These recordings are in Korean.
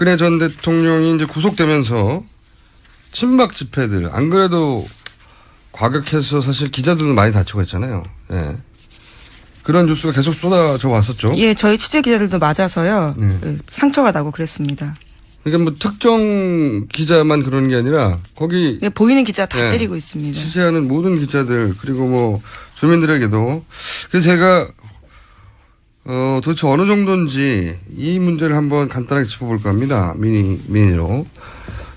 박근혜 전 대통령이 이제 구속되면서 친박 집회들, 안 그래도 과격해서 사실 기자들도 많이 다치고 했잖아요. 예. 그런 뉴스가 계속 쏟아져 왔었죠. 예, 저희 취재 기자들도 맞아서요. 상처가 나고 그랬습니다. 그러니까 뭐 특정 기자만 그러는 게 아니라 거기 보이는 기자 다 때리고 있습니다. 취재하는 모든 기자들 그리고 뭐 주민들에게도. 그래서 제가 도대체 어느 정도인지 이 문제를 한번 간단하게 짚어볼까 합니다. 미니로.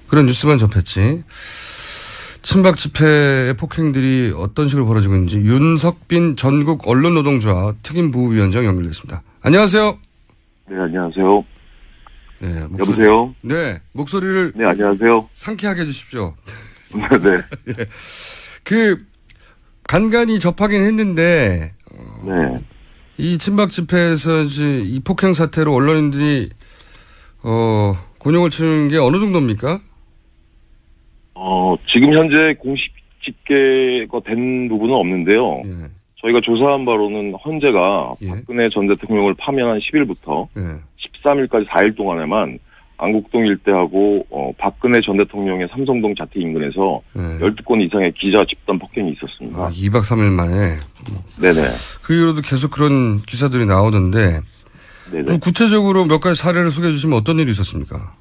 그런 뉴스만 접했지. 친박 집회의 폭행들이 어떤 식으로 벌어지고 있는지 윤석빈 전국 언론노동조합 특임부위원장 연결됐습니다. 안녕하세요. 네, 안녕하세요. 네, 여보세요? 네, 목소리를. 네, 안녕하세요. 상쾌하게 해주십시오. 네. 예. 간간히 접하긴 했는데, 네. 이 친박 집회에서 이제 이 폭행 사태로 언론인들이, 곤욕을 치는 게 어느 정도입니까? 지금 현재 공식 집계가 된 부분은 없는데요. 예. 저희가 조사한 바로는 헌재가 예. 박근혜 전 대통령을 파면한 10일부터 예. 13일까지 4일 동안에만 안국동 일대하고 박근혜 전 대통령의 삼성동 자택 인근에서 예. 12건 이상의 기자 집단 폭행이 있었습니다. 2박 3일 만에. 네네. 그 이후로도 계속 그런 기사들이 나오던데, 네네. 그럼 구체적으로 몇 가지 사례를 소개해 주시면 어떤 일이 있었습니까?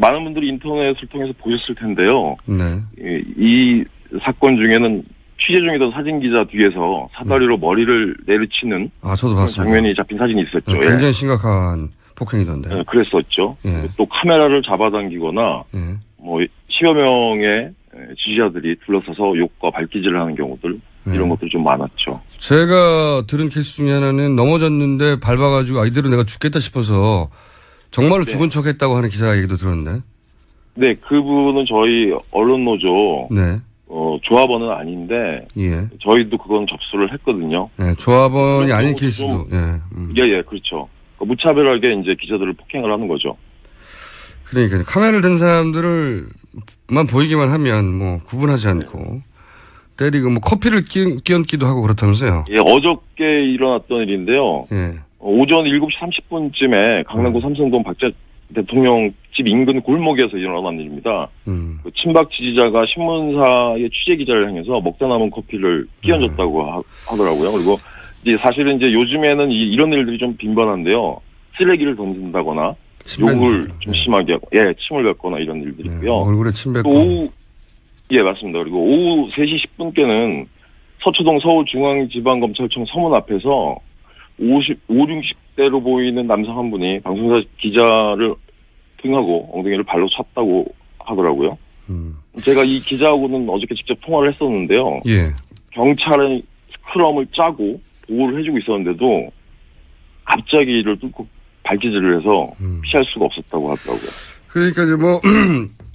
많은 분들이 인터넷을 통해서 보셨을 텐데요. 네. 이 사건 중에는 취재 중이던 사진 기자 뒤에서 사다리로 머리를 내리치는 저도 봤습니다. 장면이 잡힌 사진이 있었죠. 굉장히 예. 심각한 폭행이던데. 네, 그랬었죠. 예. 또 카메라를 잡아당기거나 예. 뭐 10여 명의 지지자들이 둘러서서 욕과 발기질을 하는 경우들 이런 것들이 좀 많았죠. 제가 들은 케이스 중에 하나는 넘어졌는데 밟아가지고 이대로 내가 죽겠다 싶어서 정말로 네. 죽은 척했다고 하는 기사 얘기도 들었는데. 네, 그분은 저희 언론노조 네. 조합원은 아닌데 예. 저희도 그건 접수를 했거든요. 예. 조합원이 아닌 경우도 케이스도. 예, 그렇죠. 무차별하게 이제 기자들을 폭행을 하는 거죠. 그러니까 카메라를 든 사람들을만 보이기만 하면 뭐 구분하지 않고 때리고 뭐 커피를 끼얹기도 하고 그렇다면서요. 예, 어저께 일어났던 일인데요. 예. 오전 7시 30분쯤에 강남구 삼성동 박재 대통령 집 인근 골목에서 일어난 일입니다. 그 친박 지지자가 신문사의 취재 기자를 향해서 먹다 남은 커피를 끼얹었다고 하더라고요. 그리고 이제 사실은 이제 요즘에는 이런 일들이 좀 빈번한데요. 쓰레기를 던진다거나 욕을 좀 심하게 하고, 침을 뱉거나 이런 일들이 있고요. 얼굴에 침 뱉고. 또 맞습니다. 그리고 오후 3시 10분께는 서초동 서울중앙지방검찰청 서문 앞에서 60대로 보이는 남성 한 분이 방송사 기자를 등하고 엉덩이를 발로 찼다고 하더라고요. 제가 이 기자하고는 어저께 직접 통화를 했었는데요. 예. 경찰은 스크럼을 짜고 보호를 해주고 있었는데도 갑자기 이를 뚫고 발기질을 해서 피할 수가 없었다고 하더라고요. 그러니까 이제 뭐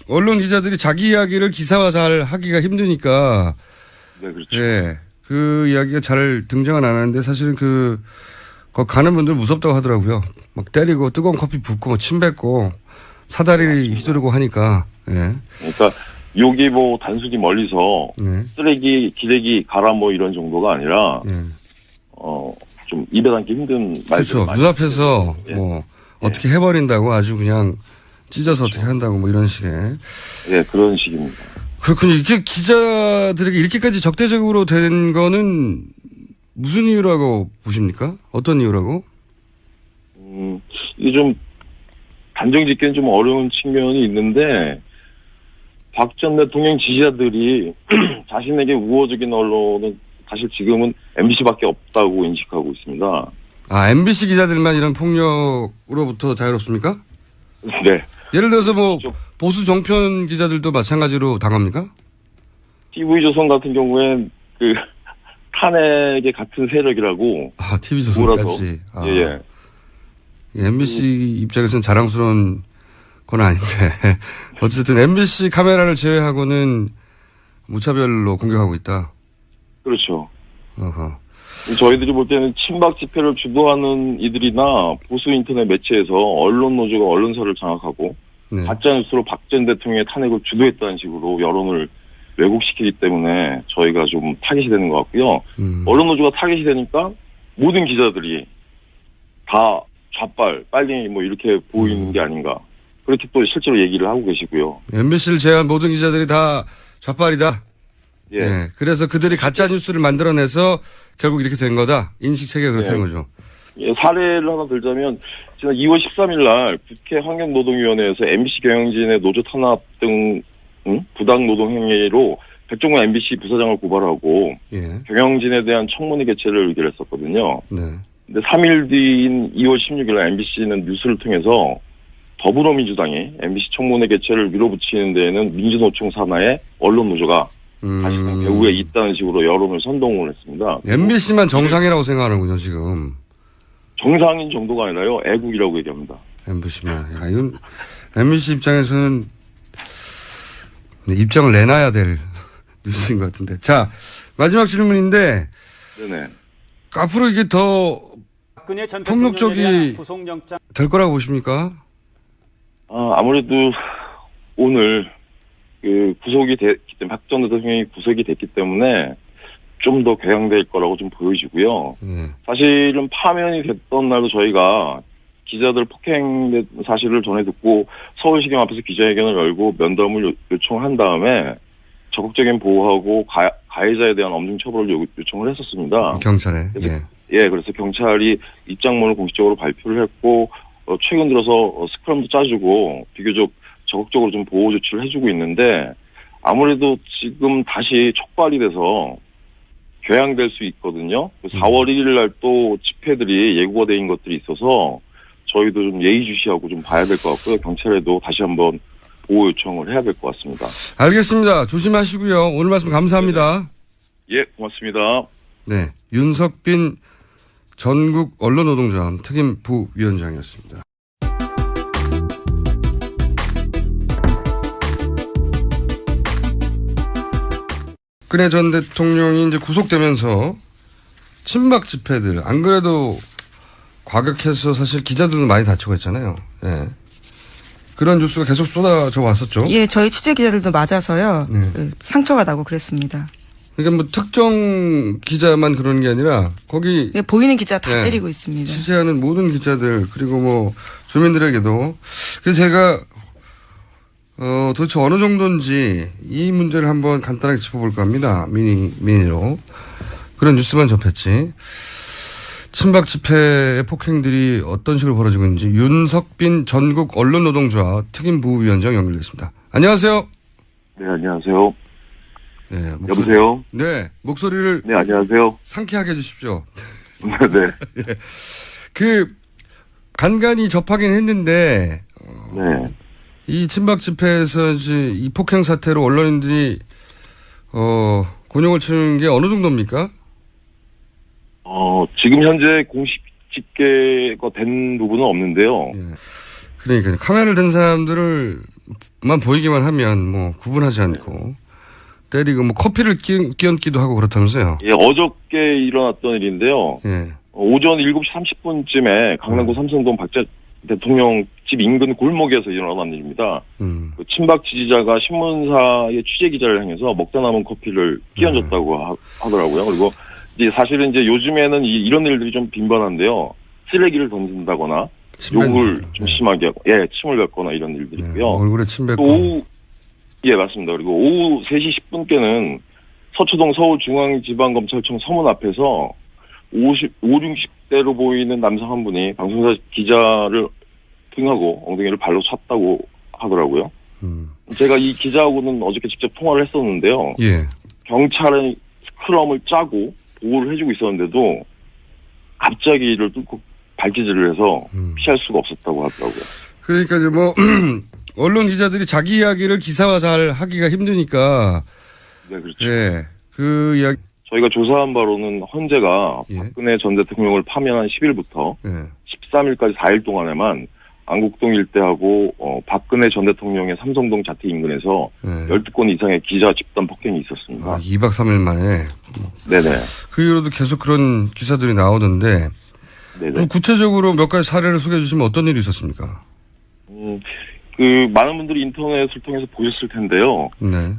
언론 기자들이 자기 이야기를 기사화 잘 하기가 힘드니까. 네, 그렇죠. 예. 그 이야기가 잘 등장은 안 하는데 사실은 거기 가는 분들 무섭다고 하더라고요. 막 때리고 뜨거운 커피 붓고 뭐 침 뱉고 사다리 휘두르고 하니까. 예. 그러니까 욕이 뭐 단순히 멀리서 쓰레기, 기레기 가라 뭐 이런 정도가 아니라 좀 입에 담기 힘든 말들. 그렇죠. 눈앞에서 뭐 어떻게 해버린다고 아주 그냥 찢어서 어떻게 한다고 뭐 이런 식의. 예, 그런 식입니다. 그렇군요. 이렇게 기자들에게 이렇게까지 적대적으로 된 거는 무슨 이유라고 보십니까? 어떤 이유라고? 이게 좀 단정 짓기는 좀 어려운 측면이 있는데 박 전 대통령 지지자들이 자신에게 우호적인 언론은 사실 지금은 MBC밖에 없다고 인식하고 있습니다. MBC 기자들만 이런 폭력으로부터 자유롭습니까? 네. 예를 들어서 뭐 보수 정편 기자들도 마찬가지로 당합니까? TV조선 같은 경우엔 탄핵의 같은 세력이라고. TV조선까지. 예. MBC 입장에서는 자랑스러운 건 아닌데 어쨌든 MBC 카메라를 제외하고는 무차별로 공격하고 있다. 그렇죠. 어허. 저희들이 볼 때는 친박 집회를 주도하는 이들이나 보수 인터넷 매체에서 언론 노조가 언론사를 장악하고 가짜뉴스로 박 전 대통령의 탄핵을 주도했다는 식으로 여론을 왜곡시키기 때문에 저희가 좀 타깃이 되는 것 같고요. 언론 노조가 타깃이 되니까 모든 기자들이 다 좌빨, 빨갱이 뭐 이렇게 보이는 게 아닌가. 그렇게 또 실제로 얘기를 하고 계시고요. MBC를 제외한 모든 기자들이 다 좌빨이다. 예. 예. 그래서 그들이 가짜 뉴스를 만들어내서 결국 이렇게 된 거다. 인식 체계가 그렇다는 거죠. 예, 사례를 하나 들자면 지난 2월 13일 날 국회 환경노동위원회에서 MBC 경영진의 노조 탄압 등 부당 노동 행위로 백종원 MBC 부사장을 고발하고 예. 경영진에 대한 청문회 개최를 의결했었거든요. 네. 근데 3일 뒤인 2월 16일 날 MBC는 뉴스를 통해서 더불어민주당이 MBC 청문회 개최를 밀어붙이는 데에는 민주노총 산하의 언론노조가 사실상 배후에 있다는 식으로 여론을 선동을 했습니다. MBC만 정상이라고 생각하는군요, 지금. 정상인 정도가 아니라요, 애국이라고 얘기합니다. MBC만. 야, 이건 MBC 입장에서는 입장을 내놔야 될 뉴스인 것 같은데. 자, 마지막 질문인데. 네네. 앞으로 이게 더 폭력적이 될 거라고 보십니까? 아무래도 오늘 구속이 됐기 때문에 박 전 대통령이 구속이 됐기 때문에 좀 더 궤양될 거라고 좀 보여지고요. 사실은 파면이 됐던 날도 저희가 기자들 폭행된 사실을 전해 듣고 서울시경 앞에서 기자회견을 열고 면담을 요청한 다음에 적극적인 보호하고 가해자에 대한 엄중 처벌을 요청을 했었습니다. 경찰에. 예, 그래서 경찰이 입장문을 공식적으로 발표를 했고 최근 들어서 스크럼도 짜주고 비교적 적극적으로 좀 보호 조치를 해주고 있는데 아무래도 지금 다시 촉발이 돼서 궤양될 수 있거든요. 4월 1일 날 또 집회들이 예고가 된 것들이 있어서 저희도 좀 예의주시하고 좀 봐야 될 것 같고요. 경찰에도 다시 한번 보호 요청을 해야 될 것 같습니다. 알겠습니다. 조심하시고요. 오늘 말씀 감사합니다. 예, 고맙습니다. 네, 윤석빈 전국 언론노동조합 특임 부위원장이었습니다. 박근혜 전 대통령이 이제 구속되면서 친박 집회들, 안 그래도 과격해서 사실 기자들도 많이 다치고 했잖아요. 예. 그런 뉴스가 계속 쏟아져 왔었죠. 예, 저희 취재 기자들도 맞아서요. 네. 상처가 나고 그랬습니다. 그러니까 뭐 특정 기자만 그러는 게 아니라 거기 예, 보이는 기자 다 때리고 있습니다. 취재하는 모든 기자들 그리고 뭐 주민들에게도. 그래서 제가 도대체 어느 정도인지 이 문제를 한번 간단하게 짚어볼까 합니다. 미니로. 그런 뉴스만 접했지. 친박 집회의 폭행들이 어떤 식으로 벌어지고 있는지 윤석빈 전국 언론노동조합 특임 부위원장 연결됐습니다. 안녕하세요. 네, 안녕하세요. 네, 여보세요? 네, 목소리를. 네, 안녕하세요. 상쾌하게 해주십시오. 네. 예. 간간히 접하긴 했는데, 네. 이 친박 집회에서 이제 이 폭행 사태로 언론인들이, 곤욕을 치는 게 어느 정도입니까? 지금 현재 공식 집계가 된 부분은 없는데요. 예. 그러니까 카메라를 든 사람들을만 보이기만 하면 뭐 구분하지 않고 때리고 뭐 커피를 끼얹기도 하고 그렇다면서요. 예, 어저께 일어났던 일인데요. 예. 오전 7시 30분쯤에 강남구 삼성동 박 전 대통령 집 인근 골목에서 일어난 일입니다. 그 친박 지지자가 신문사의 취재 기자를 향해서 먹다 남은 커피를 끼얹었다고 하더라고요. 그리고 이제 사실은 이제 요즘에는 이런 일들이 좀 빈번한데요. 쓰레기를 던진다거나 욕을 좀 심하게 하고, 예, 침을 뱉거나 이런 일들이 있고요. 얼굴에 침 뱉고. 오후, 예, 맞습니다. 그리고 오후 3시 10분께는 서초동 서울중앙지방검찰청 서문 앞에서 60대로 보이는 남성 한 분이 방송사 기자를 등하고 엉덩이를 발로 찼다고 하더라고요. 제가 이 기자하고는 어저께 직접 통화를 했었는데요. 예. 경찰은 스크럼을 짜고 보호를 해주고 있었는데도 갑자기 이를 뚫고 발기질을 해서 피할 수가 없었다고 하더라고요. 그러니까 이제 뭐 언론 기자들이 자기 이야기를 기사화 잘 하기가 힘드니까. 네, 그렇죠. 예. 그 이야기. 저희가 조사한 바로는 헌재가 박근혜 전 대통령을 파면한 10일부터 13일까지 4일 동안에만 안국동 일대하고 박근혜 전 대통령의 삼성동 자택 인근에서 12건 이상의 기자 집단 폭행이 있었습니다. 2박 3일 만에. 네네. 그 이후로도 계속 그런 기사들이 나오던데. 네네. 구체적으로 몇 가지 사례를 소개해 주시면 어떤 일이 있었습니까? 많은 분들이 인터넷을 통해서 보셨을 텐데요. 네.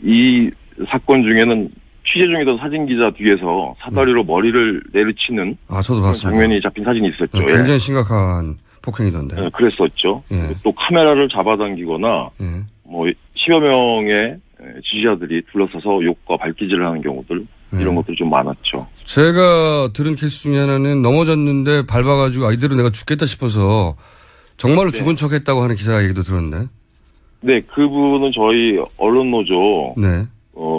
이 사건 중에는 취재 중이던 사진 기자 뒤에서 사다리로 머리를 내리치는 저도 봤습니다. 장면이 잡힌 사진이 있었죠. 굉장히 예. 심각한 폭행이던데. 네, 그랬었죠. 예. 또 카메라를 잡아당기거나 예. 뭐 10여 명의 지지자들이 둘러서서 욕과 발기질을 하는 경우들 이런 것들이 좀 많았죠. 제가 들은 케이스 중에 하나는 넘어졌는데 밟아가지고 이대로 내가 죽겠다 싶어서 정말로 죽은 척했다고 하는 기사 얘기도 들었는데. 네, 그분은 저희 언론노조 네.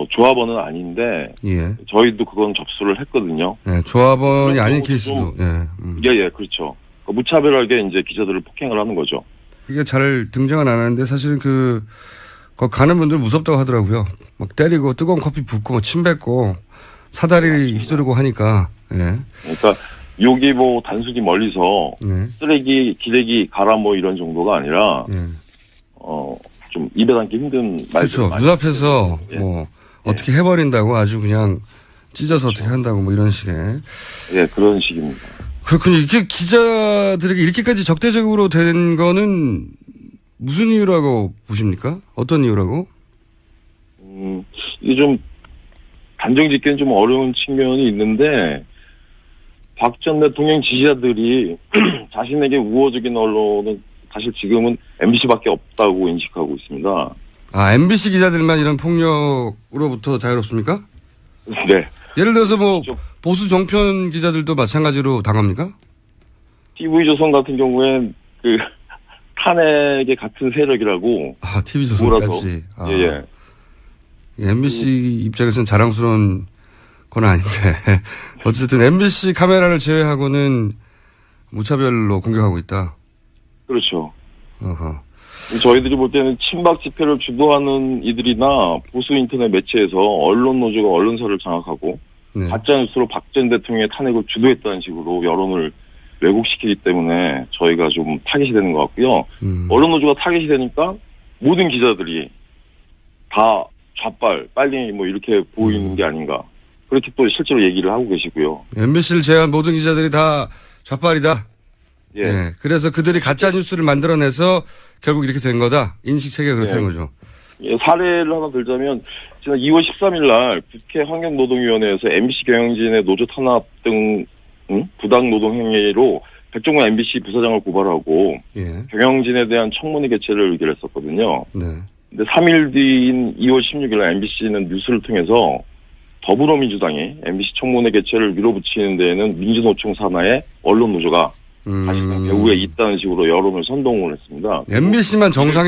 조합원은 아닌데 예. 저희도 그건 접수를 했거든요. 네, 조합원이 아닌 케이스도. 예, 그렇죠. 무차별하게 이제 기자들을 폭행을 하는 거죠. 이게 잘 등장은 안 하는데 사실은 거기 가는 분들 무섭다고 하더라고요. 막 때리고 뜨거운 커피 붓고 침 뱉고 사다리 휘두르고 하니까. 예. 그러니까 욕이 뭐 단순히 멀리서 네. 쓰레기, 기레기 가라 뭐 이런 정도가 아니라 좀 입에 담기 힘든 말들. 그렇죠. 눈앞에서 뭐 어떻게 해버린다고 아주 그냥 찢어서 어떻게 한다고 뭐 이런 식의. 예, 그런 식입니다. 그렇군요. 이게 기자들에게 이렇게까지 적대적으로 된 거는 무슨 이유라고 보십니까? 어떤 이유라고? 이게 좀 단정 짓기는 좀 어려운 측면이 있는데 박 전 대통령 지지자들이 자신에게 우호적인 언론은 사실 지금은 MBC밖에 없다고 인식하고 있습니다. MBC 기자들만 이런 폭력으로부터 자유롭습니까? 네. 예를 들어서 뭐 보수 정편 기자들도 마찬가지로 당합니까? TV조선 같은 경우엔 탄핵의 같은 세력이라고. TV조선까지. 예. MBC 입장에서는 자랑스러운 건 아닌데 어쨌든 MBC 카메라를 제외하고는 무차별로 공격하고 있다. 그렇죠. 어허. 저희들이 볼 때는 친박 집회를 주도하는 이들이나 보수 인터넷 매체에서 언론 노조가 언론사를 장악하고 가짜뉴스로 박 전 대통령의 탄핵을 주도했다는 식으로 여론을 왜곡시키기 때문에 저희가 좀 타깃이 되는 것 같고요. 언론 노조가 타깃이 되니까 모든 기자들이 다 빨리 뭐 이렇게 보이는 게 아닌가. 그렇게 또 실제로 얘기를 하고 계시고요. MBC를 제외한 모든 기자들이 다 좌빨이다. 예. 네. 그래서 그들이 가짜 뉴스를 만들어내서 결국 이렇게 된 거다. 인식 체계가 그렇다는 거죠. 예, 사례를 하나 들자면 지난 2월 13일 날 국회 환경노동위원회에서 MBC 경영진의 노조 탄압 등 부당 노동 행위로 백종원 MBC 부사장을 고발하고 경영진에 대한 청문회 개최를 의결했었거든요. 네. 근데 3일 뒤인 2월 16일 날 MBC는 뉴스를 통해서 더불어민주당이 MBC 청문회 개최를 밀어붙이는 데에는 민주노총 산하의 언론 노조가 사실상 배후에 있다는 식으로 여론을 선동을 했습니다. MBC만 정상에